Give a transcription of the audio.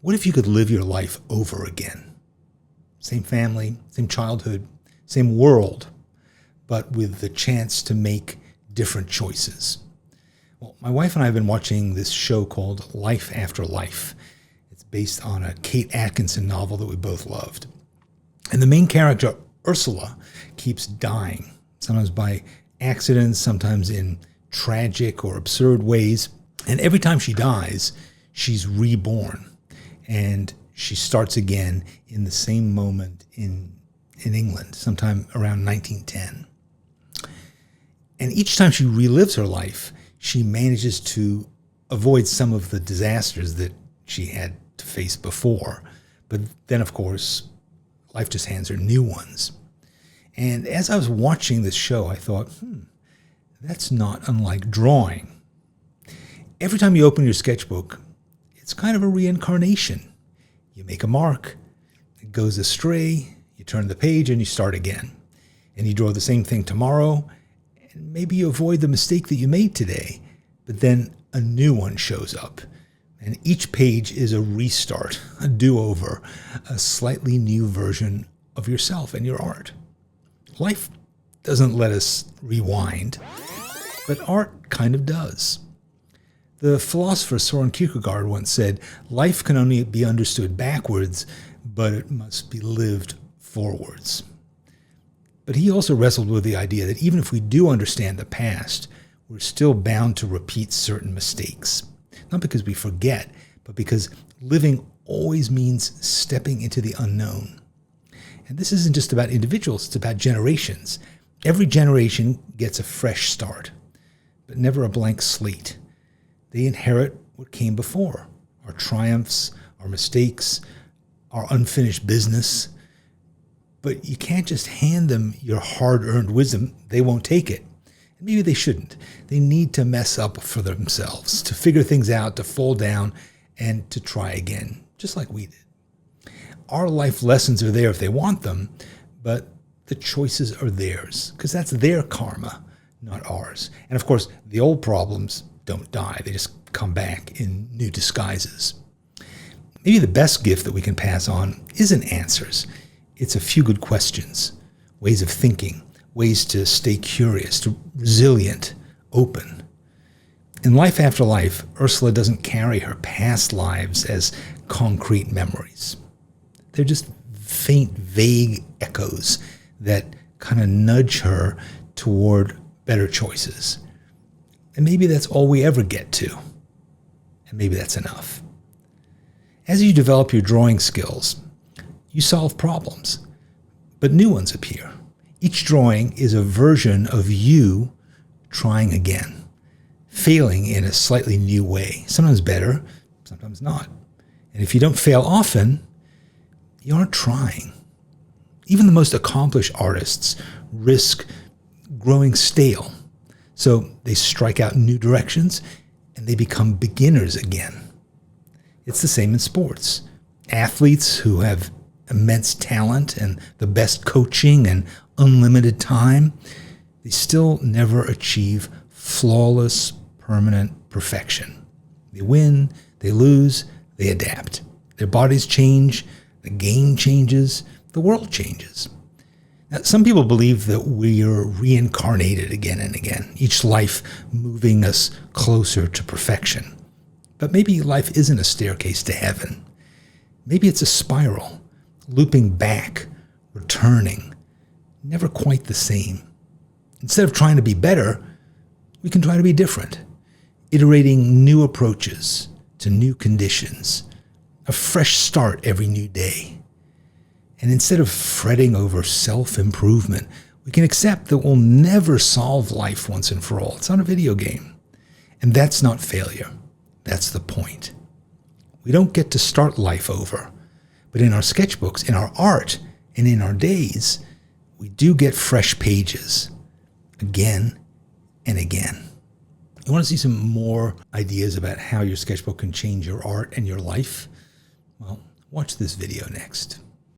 What if you could live your life over again? Same family, same childhood, same world, but with the chance to make different choices. Well, my wife and I have been watching this show called Life After Life. It's based on a Kate Atkinson novel that we both loved. And the main character, Ursula, keeps dying, sometimes by accidents, sometimes in tragic or absurd ways. And every time she dies, she's reborn. And she starts again in the same moment in England, sometime around 1910. And each time she relives her life, she manages to avoid some of the disasters that she had to face before. But then, of course, life just hands her new ones. And as I was watching this show, I thought, that's not unlike drawing. Every time you open your sketchbook, it's kind of a reincarnation. You make a mark, it goes astray, you turn the page and you start again. And you draw the same thing tomorrow, and maybe you avoid the mistake that you made today, but then a new one shows up. And each page is a restart, a do-over, a slightly new version of yourself and your art. Life doesn't let us rewind, but art kind of does. The philosopher Soren Kierkegaard once said, life can only be understood backwards, but it must be lived forwards. But he also wrestled with the idea that even if we do understand the past, we're still bound to repeat certain mistakes. Not because we forget, but because living always means stepping into the unknown. And this isn't just about individuals, it's about generations. Every generation gets a fresh start, but never a blank slate. They inherit what came before, our triumphs, our mistakes, our unfinished business. But you can't just hand them your hard-earned wisdom. They won't take it. And maybe they shouldn't. They need to mess up for themselves, to figure things out, to fall down, and to try again, just like we did. Our life lessons are there if they want them, but the choices are theirs, because that's their karma, not ours. And of course, the old problems don't die. They just come back in new disguises. Maybe the best gift that we can pass on isn't answers. It's a few good questions, ways of thinking, ways to stay curious, to resilient, open. In Life After Life, Ursula doesn't carry her past lives as concrete memories. They're just faint, vague echoes that kind of nudge her toward better choices. And maybe that's all we ever get to. And maybe that's enough. As you develop your drawing skills, you solve problems, but new ones appear. Each drawing is a version of you trying again, failing in a slightly new way, sometimes better, sometimes not. And if you don't fail often, you aren't trying. Even the most accomplished artists risk growing stale. So they strike out new directions and they become beginners again. It's the same in sports. Athletes who have immense talent and the best coaching and unlimited time, they still never achieve flawless, permanent perfection. They win, they lose, they adapt. Their bodies change, the game changes, the world changes. Now, some people believe that we are reincarnated again and again, each life moving us closer to perfection. But maybe life isn't a staircase to heaven. Maybe it's a spiral, looping back, returning, never quite the same. Instead of trying to be better, we can try to be different, iterating new approaches to new conditions, a fresh start every new day. And instead of fretting over self-improvement, we can accept that we'll never solve life once and for all. It's not a video game. And that's not failure. That's the point. We don't get to start life over. But in our sketchbooks, in our art, and in our days, we do get fresh pages again and again. You want to see some more ideas about how your sketchbook can change your art and your life? Well, watch this video next.